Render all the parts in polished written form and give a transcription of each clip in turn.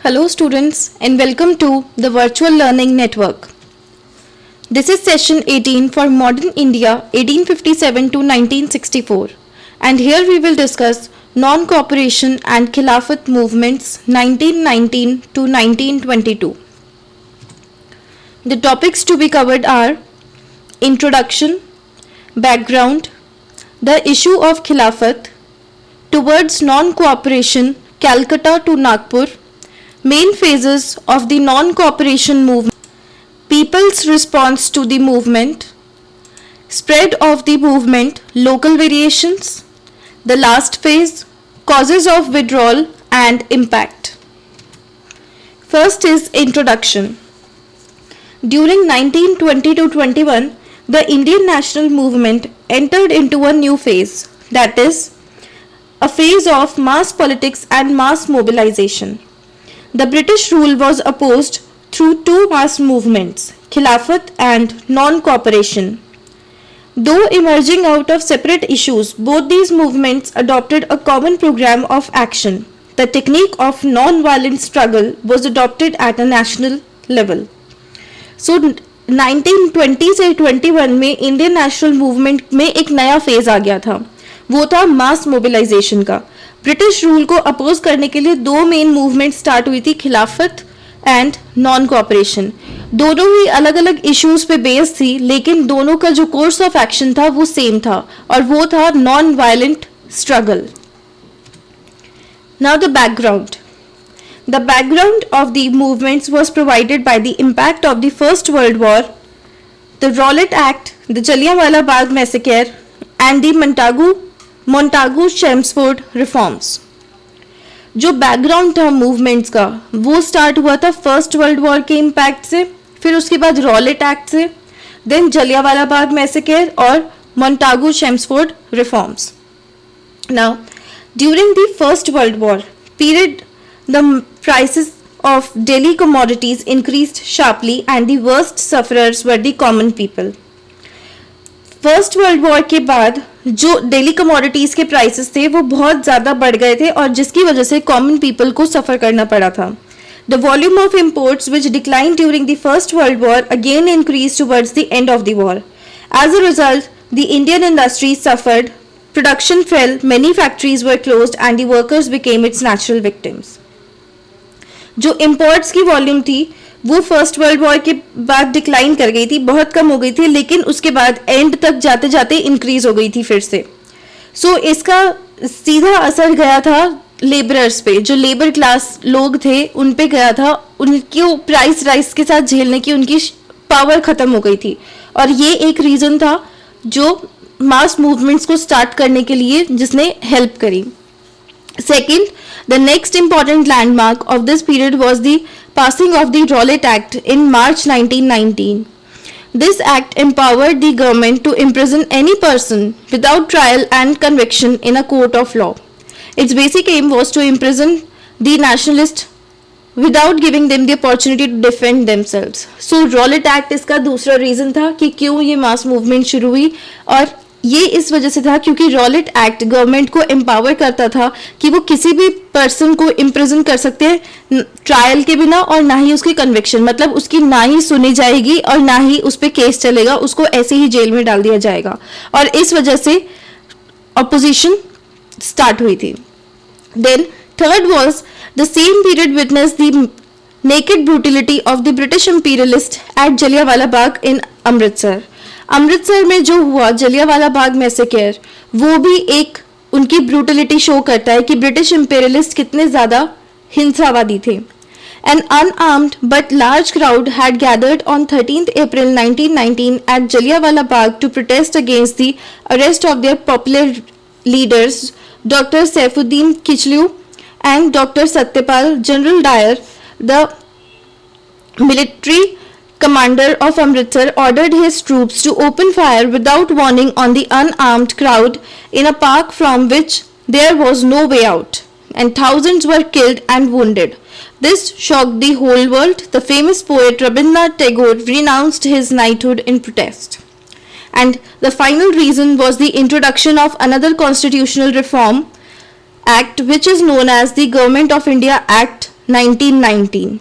Hello students and welcome to the Virtual Learning Network. This is session 18 for Modern India 1857 to 1964 and here we will discuss non-cooperation and Khilafat movements 1919 to 1922. The topics to be covered are Introduction, Background, the issue of Khilafat, towards non-cooperation Calcutta to Nagpur, main phases of the non-cooperation movement, people's response to the movement, spread of the movement, local variations, the last phase, causes of withdrawal and impact. First is introduction. During 1920 to 21, the Indian national movement entered into a new phase, that is, a phase of mass politics and mass mobilization. The British rule was opposed through two mass movements, Khilafat and non-cooperation. Though emerging out of separate issues, both these movements adopted a common program of action. The technique of non-violent struggle was adopted at a national level. So 1920 से 21 में Indian national movement में एक नया phase आ गया था, वो था मास mobilisation का. ब्रिटिश रूल को अपोज करने के लिए दो मेन मूवमेंट स्टार्ट हुई थी, खिलाफत एंड नॉन कोऑपरेशन. दोनों ही अलग अलग इश्यूज पे बेस्ड थी, लेकिन दोनों का जो कोर्स ऑफ एक्शन था वो सेम था और वो था non violent struggle. Now the background. The background of the movements was provided by the impact of the First World War, the Rowlatt Act, the Jallianwala Bagh Massacre, and the Montagu-Chelmsford reforms. जो background था movements का वो start हुआ था first world war के impact से, फिर उसके बाद रॉलेट एक्ट से, देन जलियांवाला बाग मैसेकर और Montagu-Chelmsford reforms. Now during the first world war period the prices of daily commodities increased sharply and the worst sufferers were the common people. First world war के बाद जो daily commodities के prices थे वो बहुत ज़्यादा बढ़ गए थे और जिसकी वजह से कॉमन पीपल को सफ़र करना पड़ा था. The volume of imports which decline during the first world war again increase towards the end of the war. As a result the Indian industry suffered, production fell, many factories were closed and the workers became its natural victims. जो imports की volume थी वो first world war के बाद decline कर गई थी, बहुत कम हो गई थी, लेकिन उसके बाद एंड तक जाते जाते इंक्रीज हो गई थी फिर से. सो इसका सीधा असर गया था लेबरर्स पे, जो लेबर क्लास लोग थे उन पे गया था. उनकी प्राइस राइस के साथ झेलने की उनकी पावर खत्म हो गई थी और ये एक रीज़न था जो मास मूवमेंट्स को स्टार्ट करने के लिए जिसने हेल्प करी. Second, the next important landmark of this period was the passing of the Rowlatt Act in March 1919. This act empowered the government to imprison any person without trial and conviction in a court of law. Its basic aim was to imprison the nationalists without giving them the opportunity to defend themselves. So Rowlatt Act इसका दूसरा reason था कि क्यों ये mass movement शुरू हुई, और ये इस वजह से था क्योंकि रॉलेट एक्ट गवर्नमेंट को एम्पावर करता था कि वो किसी भी पर्सन को इम्प्रिजन कर सकते हैं ट्रायल के बिना और ना ही उसकी कन्विक्शन, मतलब उसकी ना ही सुनी जाएगी और ना ही उस पर केस चलेगा, उसको ऐसे ही जेल में डाल दिया जाएगा. और इस वजह से अपोजिशन स्टार्ट हुई थी. Then third was the same period witness the naked brutality of the British imperialist at Jallianwala Bagh in Amritsar. Amritsar में जो हुआ जलियांवाला बाग मैसेकर, वो भी एक उनकी ब्रूटलिटी शो करता है कि ब्रिटिश इंपीरियलिस्ट कितने ज़्यादा हिंसावादी थे. An unarmed but large crowd had gathered on 13th April 1919 at Jallianwala Bagh to protest against the arrest of their popular leaders Dr. Saifuddin Kichlew and Dr. Satyapal. General Dyer, the military commander of Amritsar, ordered his troops to open fire without warning on the unarmed crowd in a park from which there was no way out, and thousands were killed and wounded. This shocked the whole world. The famous poet Rabindranath Tagore renounced his knighthood in protest. And the final reason was the introduction of another constitutional reform act, which is known as the Government of India Act 1919.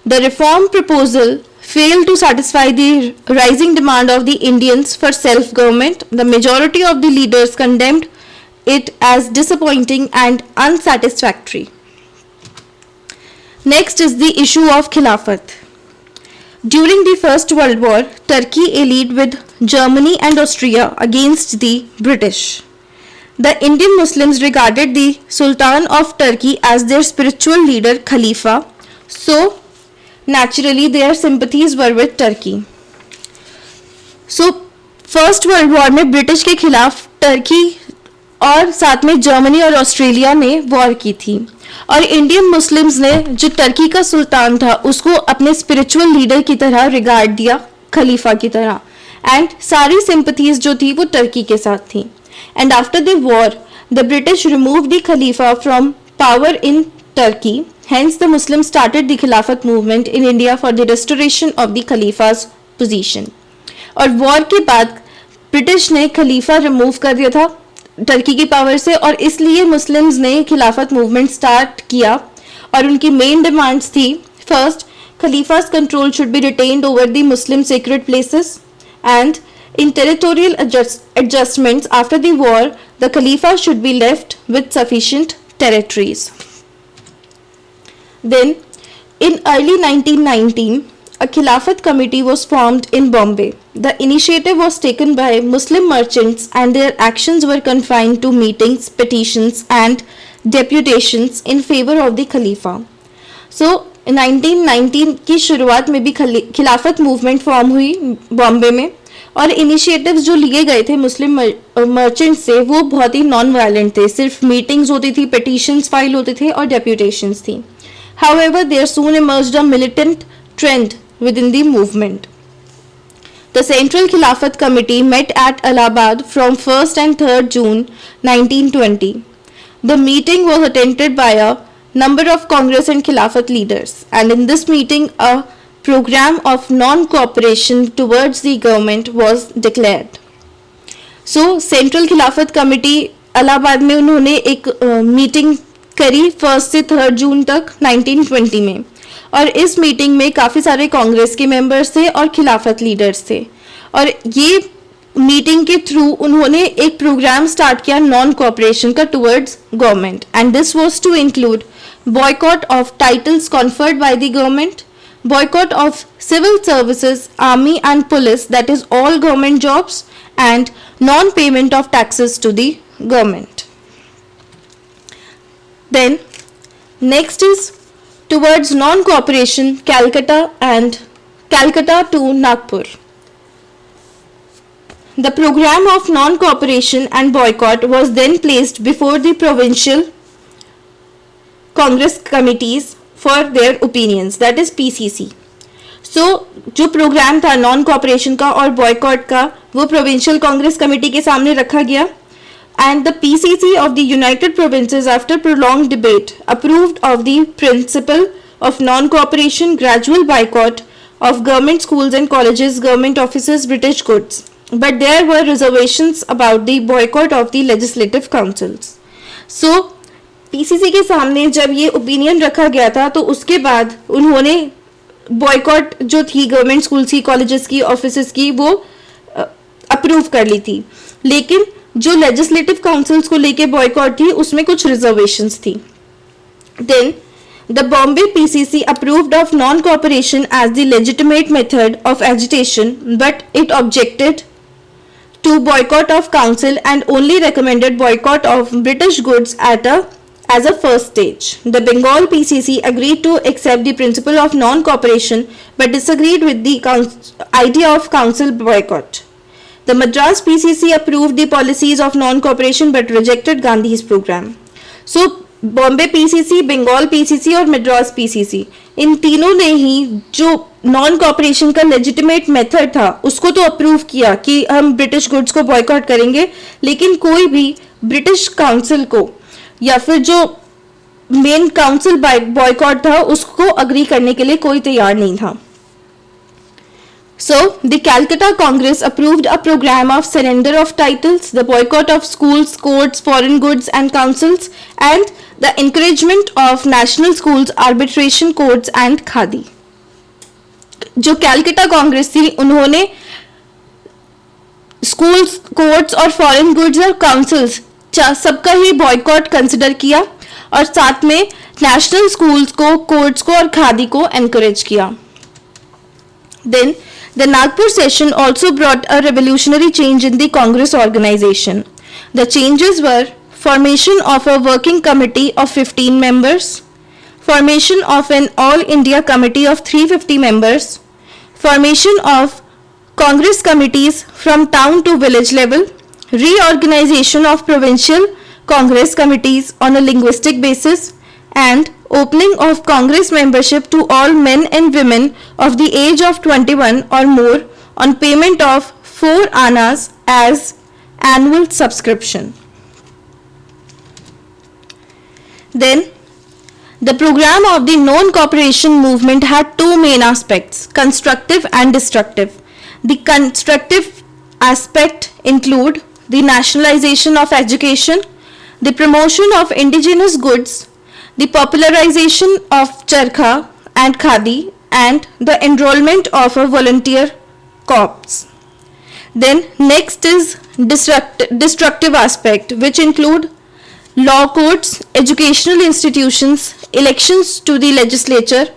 The reform proposal failed to satisfy the rising demand of the Indians for self-government. The majority of the leaders condemned it as disappointing and unsatisfactory. Next is the issue of Khilafat. During the First World War, Turkey allied with Germany and Austria against the British. The Indian Muslims regarded the Sultan of Turkey as their spiritual leader Khalifa, so naturally their sympathies were with Turkey. So first world war में British के खिलाफ Turkey और साथ में Germany और Australia ने war की थी और इंडियन मुस्लिम्स ने जो टर्की का सुल्तान था उसको अपने स्पिरिचुअल लीडर की तरह रिगार्ड दिया, खलीफा की तरह, एंड सारी सिंपथीज जो थी वो टर्की के साथ थी. And after the war the British remove the Khalifa from power in Turkey. Hence, the Muslims started the Khilafat movement in India for the restoration of the Khalifa's position. और war के बाद British ने खलीफा remove कर दिया था Turkey की power से और इसलिए मुस्लिम्स ने खिलाफत मूवमेंट स्टार्ट किया और उनकी मेन डिमांड्स थी. फर्स्ट, खलीफा's control should be retained over the Muslim sacred places and in territorial adjustments after the war the Khalifa should be left with sufficient territories. Then, in early 1919, a Khilafat committee was formed in Bombay. The initiative was taken by Muslim merchants and their actions were confined to meetings, petitions and deputations in favor of the Khalifa. So, 1919 की शुरुआत में भी खिलाफत movement form हुई बॉम्बे में और initiatives जो लिए गए थे मुस्लिम मर्चेंट से वो बहुत ही नॉन वायलेंट थे. सिर्फ मीटिंग्स होती थी, पिटीशंस फाइल होते थे और डेप्यूटेशंस थी. However, there soon emerged a militant trend within the movement. The Central Khilafat Committee met at Allahabad from 1st and 3rd June 1920. The meeting was attended by a number of Congress and Khilafat leaders, and in this meeting a program of non-cooperation towards the government was declared. So, Central Khilafat Committee Allahabad में उन्होंने एक meeting करी 1 से 3 जून तक 1920 में और इस meeting में काफ़ी सारे कांग्रेस के मेंबर्स थे और खिलाफत लीडर्स थे और ये मीटिंग के थ्रू उन्होंने एक प्रोग्राम स्टार्ट किया नॉन कोऑपरेशन का towards government and this was to include boycott of titles conferred by the government, boycott of civil services, army and police, that is all government jobs, and non-payment of taxes to the government. Then next is towards non-cooperation, Calcutta to Nagpur. The program of non-cooperation and boycott was then placed before the provincial Congress committees for their opinions, that is PCC. So जो programme था non cooperation का और boycott का वो provincial Congress committee के सामने रखा गया and the PCC of the united provinces after prolong debate approved of the principle of non cooperation, gradual boycott of government schools and colleges, government offices, British goods, but there were reservations about the boycott of the legislative councils. So PCC के सामने जब ये opinion रखा गया था तो उसके बाद उन्होंने बॉयकॉट जो थी गवर्नमेंट स्कूल्स की, कॉलेजेस की, ऑफिसेस की वो अप्रूव कर ली थी, लेकिन जो लेजिस्लेटिव काउंसिल्स को लेके बॉयकॉट थी उसमें कुछ रिजर्वेशंस थी. Then the Bombay PCC approved of non cooperation as the legitimate method of agitation but it objected to boycott of council and only recommended boycott of British goods as a first stage. The Bengal PCC agreed to accept the principle of non-cooperation but disagreed with the idea of council boycott. The Madras PCC approved the policies of non-cooperation but rejected Gandhi's program. So, Bombay PCC, Bengal PCC और Madras PCC इन तीनों ने ही जो non cooperation का legitimate method था उसको तो अप्रूव किया कि हम ब्रिटिश गुड्स को बॉयकॉट करेंगे, लेकिन कोई भी ब्रिटिश काउंसिल को या फिर जो मेन काउंसिल बॉयकॉट था उसको अग्री करने के लिए कोई तैयार नहीं था. So, the Calcutta Congress approved a program of surrender of titles, the boycott of schools, courts, foreign goods and councils, and the encouragement of national schools, arbitration courts and khadi. जो कैलकटा कांग्रेस थी उन्होंने स्कूल्स, कोर्ट्स और foreign goods और councils सबका ही boycott consider किया और साथ में नेशनल स्कूल्स को, कोर्ट्स को और खादी को एनकरेज किया. Then the Nagpur session also brought a revolutionary change in the Congress organization. The changes were formation of a working committee of 15 members, formation of an all India committee of 350 members, formation of Congress committees from town to village level, reorganization of provincial Congress committees on a linguistic basis, and opening of Congress membership to all men and women of the age of 21 or more on payment of 4 annas as annual subscription. Then, the program of the non-cooperation movement had two main aspects, constructive and destructive. The constructive aspect include the nationalization of education, the promotion of indigenous goods, the popularization of charkha and khadi, and the enrollment of a volunteer corps. Then next is destructive aspect, which include law courts, educational institutions, elections to the legislature,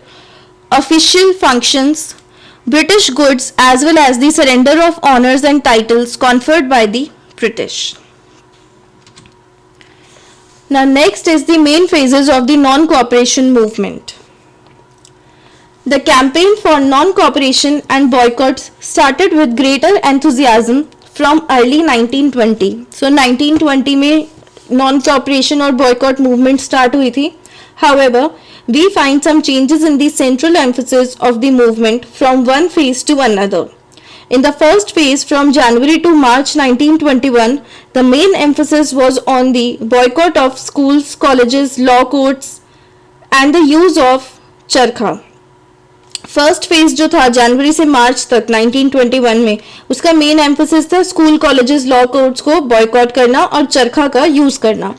official functions, British goods, as well as the surrender of honors and titles conferred by the British. Now next is the main phases of the non-cooperation movement. The campaign for non-cooperation and boycotts started with greater enthusiasm from early 1920. So 1920 में non-cooperation और boycott movement start हुई थी. However, we find some changes in the central emphasis of the movement from one phase to another. In the first phase, from January to March 1921, the main emphasis was on the boycott of schools, colleges, law courts and the use of charkha. First phase जो था जनवरी से मार्च तक 1921 में, उसका main emphasis था school, colleges, law courts को boycott करना और चरखा का यूज करना.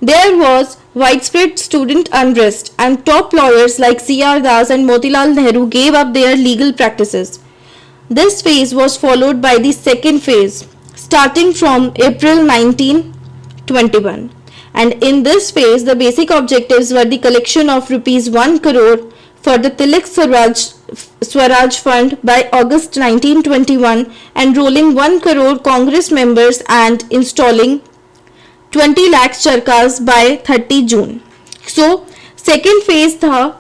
There was widespread student unrest and top lawyers like C.R. Das and Motilal Nehru gave up their legal practices. This phase was followed by the second phase starting from April 1921, and in this phase the basic objectives were the collection of rupees 1 crore for the Tilak Swaraj Fund by August 1921, enrolling 1 crore Congress members and installing 20 lakh charkas by 30 June. So second phase था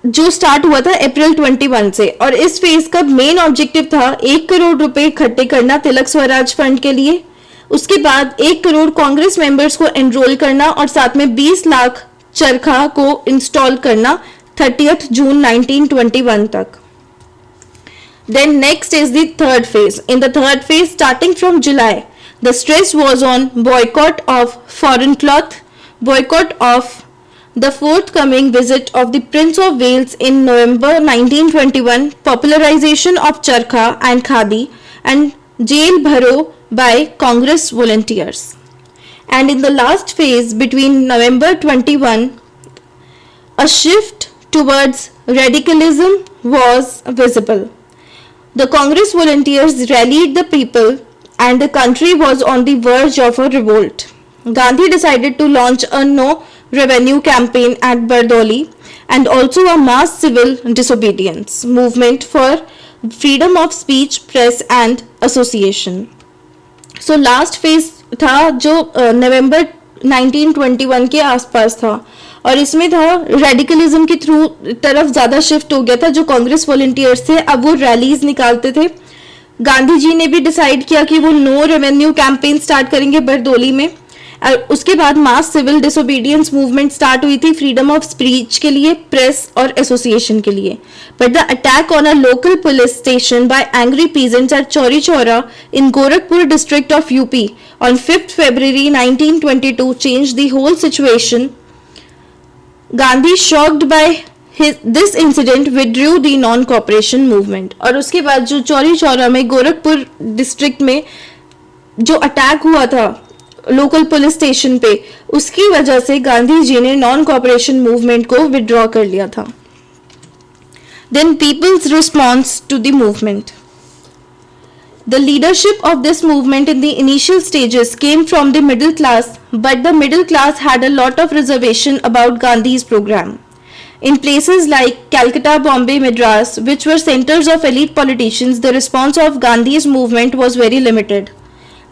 जो start हुआ था अप्रैल 21 से, और इस phase का main objective था 1 करोड़ रुपए इकट्ठे करना तिलक स्वराज फंड के लिए. उसके बाद 1 करोड़ कांग्रेस मेंबर्स को एनरोल करना और साथ में 20 लाख चरखा को इंस्टॉल करना 30th जून 1921 तक. Then next is the third phase. In the third phase, starting from July, the stress was on boycott of foreign cloth, boycott of the forthcoming visit of the Prince of Wales in November 1921, popularization of charkha and khadi, and jail bharo by Congress volunteers. And in the last phase between November 21, a shift towards radicalism was visible. The Congress volunteers rallied the people and the country was on the verge of a revolt. Gandhi decided to launch a no revenue campaign at Bardoli and also a mass civil disobedience movement for freedom of speech, press and association. So last phase था जो नवंबर 1921 के आसपास था, और इसमें था radicalism की through तरफ ज़्यादा शिफ्ट हो गया था. जो कांग्रेस वॉलंटियर्स थे अब वो रैलीज निकालते थे. गांधी जी ने भी डिसाइड किया कि वो नो रेवेन्यू कैंपेन स्टार्ट करेंगे बरदोली में. और उसके बाद मास सिविल डिसोबीडियंस मूवमेंट स्टार्ट हुई थी फ्रीडम ऑफ स्पीच के लिए, प्रेस और एसोसिएशन के लिए. But the attack on a local police station by angry peasants at Chauri Chaura in Gorakhpur district of UP on 5th February 1922 changed the whole situation. Gandhi, shocked by This incident withdrew the non-cooperation movement. और उसके बाद जो चौरी चौरा में Gorakhpur district में जो attack हुआ था local police station पे, उसकी वजह से गांधी जी ने नॉन कॉपरेशन मूवमेंट को विड्रॉ कर लिया था. Then people's response to the movement. The leadership of this movement in the initial stages came from the middle class, but the middle class had a lot of reservation about Gandhi's program. In places like Calcutta, Bombay, Madras, which were centers of elite politicians, the response of Gandhi's movement was very limited.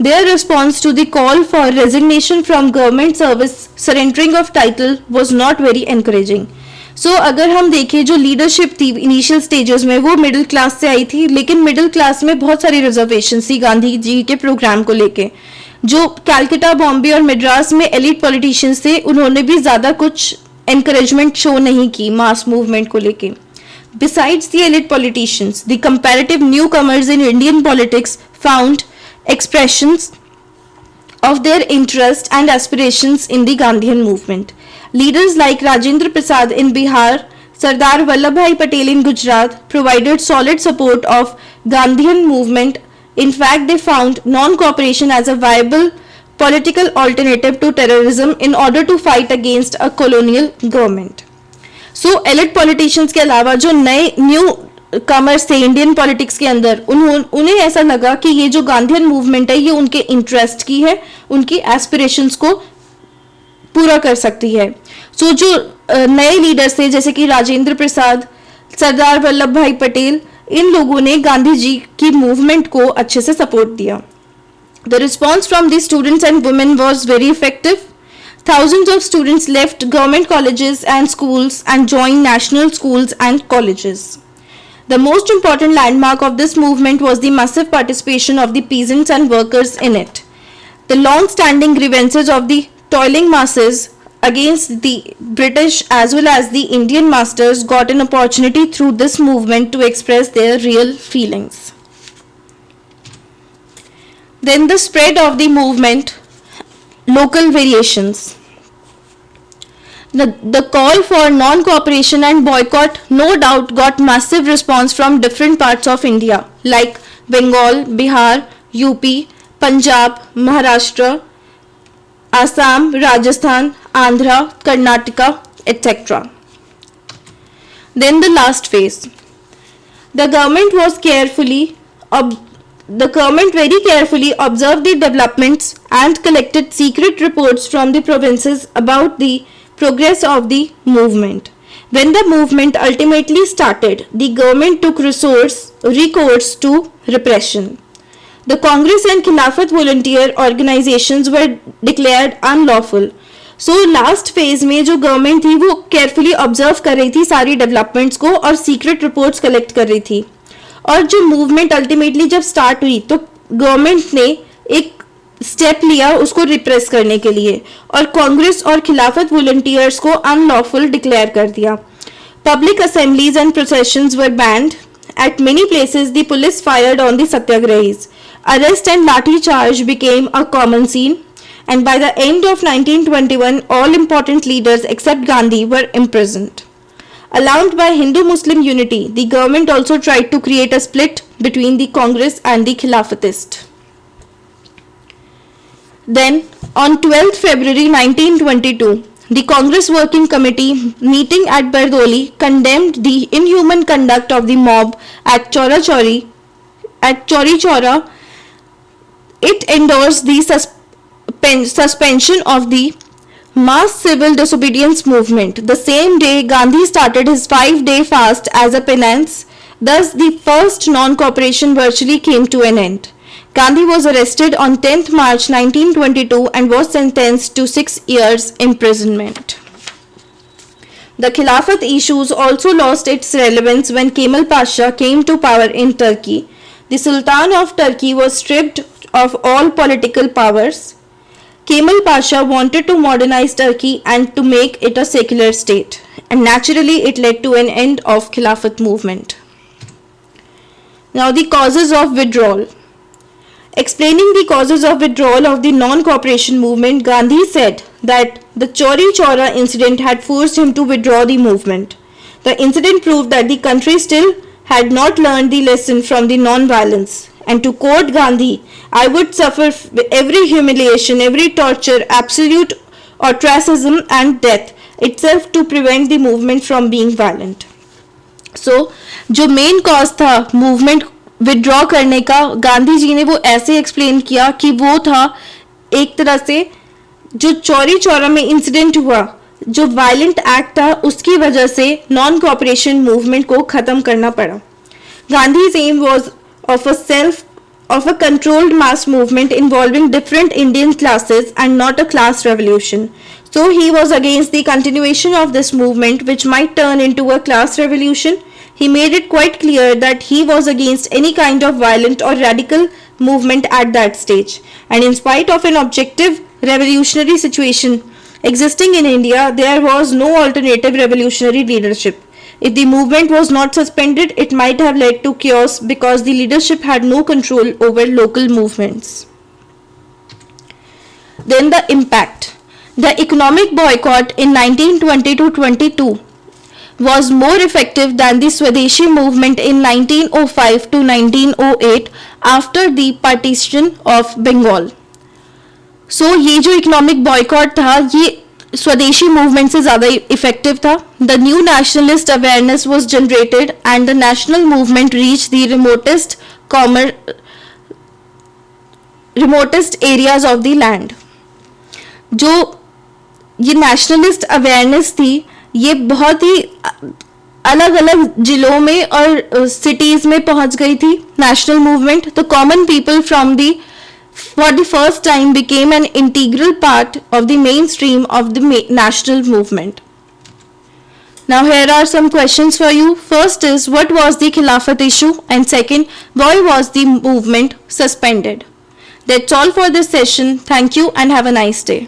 Their response to the call for resignation from government service, surrendering of title, was not very encouraging. So अगर हम देखें जो leadership थी initial stages में वो middle class से आई थी, लेकिन मिडिल क्लास में बहुत सारी रिजर्वेशन थी गांधी जी के प्रोग्राम को लेके. जो कैलकाटा, बॉम्बे और मद्रास में एलिट पॉलिटिशियंस थे उन्होंने भी ज़्यादा कुछ encouragement शो नहीं की मास मूवमेंट को लेके. Besides the elite politicians, the comparative newcomers in Indian politics found expressions of their interest and aspirations in the Gandhian movement. Leaders like Rajendra Prasad in Bihar, Sardar Vallabhbhai Patel in Gujarat provided solid support of Gandhian movement. In fact, they found non-cooperation as a viable political alternative to terrorism in order to fight against a colonial government. So, elite politicians के अलावा जो नए new commerce थे Indian politics के अंदर, उन्हें ऐसा लगा कि ये जो गांधीयन मूवमेंट है ये उनके इंटरेस्ट की है, उनकी एस्पिरेशंस को पूरा कर सकती है. सो जो नए लीडर्स थे जैसे कि राजेंद्र प्रसाद, सरदार वल्लभ भाई पटेल, इन लोगों ने गांधी जी की मूवमेंट को अच्छे से सपोर्ट दिया. The response from the students and women was very effective. Thousands of students left government colleges and schools and joined national schools and colleges. The most important landmark of this movement was the massive participation of the peasants and workers in it. The long-standing grievances of the toiling masses against the British as well as the Indian masters got an opportunity through this movement to express their real feelings. Then the spread of the movement, local variations. The call for non-cooperation and boycott no doubt got massive response from different parts of India like Bengal, Bihar, UP, Punjab, Maharashtra, Assam, Rajasthan, Andhra, Karnataka, etc. Then the last phase. The government very carefully observed the developments and collected secret reports from the provinces about the progress of the movement. When the movement ultimately started, the government took recourse to repression. The Congress and Khilafat volunteer organizations were declared unlawful. So last phase में जो government थी वो carefully observe कर रही थी सारी developments को और सीक्रेट रिपोर्ट्स कलेक्ट कर रही थी. और जो मूवमेंट अल्टीमेटली जब स्टार्ट हुई तो गवर्नमेंट ने एक स्टेप लिया उसको रिप्रेस करने के लिए और कांग्रेस और खिलाफत वॉलंटियर्स को अनलॉफुल डिक्लेयर कर दिया. Public assemblies and processions were band. At many places, the police fired on the satyagrahis. Arrest and lathi charge became a common scene, and by the end of 1921, all important leaders except Gandhi were imprisoned. Alarmed by Hindu-Muslim unity, the government also tried to create a split between the Congress and the Khilafatists. Then, on 12th February 1922, the Congress Working Committee meeting at Bardoli condemned the inhuman conduct of the mob at Chori Chora. It endorsed the suspension of the mass civil disobedience movement. The same day, Gandhi started his 5-day fast as a penance. Thus, the first non-cooperation virtually came to an end. Gandhi was arrested on 10th March 1922 and was sentenced to 6 years imprisonment. The Khilafat issues also lost its relevance when Kemal Pasha came to power in Turkey. The Sultan of Turkey was stripped of all political powers. Kemal Pasha wanted to modernize Turkey and to make it a secular state, and naturally it led to an end of Khilafat movement. Now the causes of withdrawal. Explaining the causes of withdrawal of the non-cooperation movement, Gandhi said that the Chori Chora incident had forced him to withdraw the movement. The incident proved that the country still had not learned the lesson from the non-violence. And to quote Gandhi, I would suffer every humiliation, every torture, absolute ostracism and death itself to prevent the movement from being violent. So, जो main cause था movement withdraw करने का, गांधी जी ने वो ऐसे explain किया कि वो था एक तरह से जो चौरी चौरा में इंसिडेंट हुआ, जो वायलेंट एक्ट था, उसकी वजह से नॉन कोऑपरेशन मूवमेंट को खत्म करना पड़ा. Gandhi's aim was of a controlled mass movement involving different Indian classes and not a class revolution. So he was against the continuation of this movement, which might turn into a class revolution. He made it quite clear that he was against any kind of violent or radical movement at that stage. And in spite of an objective revolutionary situation existing in India, there was no alternative revolutionary leadership. If the movement was not suspended, it might have led to chaos because the leadership had no control over local movements. Then the impact. The economic boycott in 1920-22 was more effective than the Swadeshi movement in 1905 to 1908 after the partition of Bengal. So ये जो economic boycott था, ये स्वदेशी movement से ज़्यादा effective था. The new nationalist awareness was generated and the national movement reach the remotest areas of the land. जो ये नेशनलिस्ट अवेयरनेस थी, ये बहुत ही अलग अलग जिलों में और सिटीज़ में पहुंच गई थी नेशनल मूवमेंट. तो common people from the for the first time became an integral part of the mainstream of the national movement. Now here are some questions for you. First is, what was the Khilafat issue? And second, why was the movement suspended? That's all for this session. Thank you and have a nice day.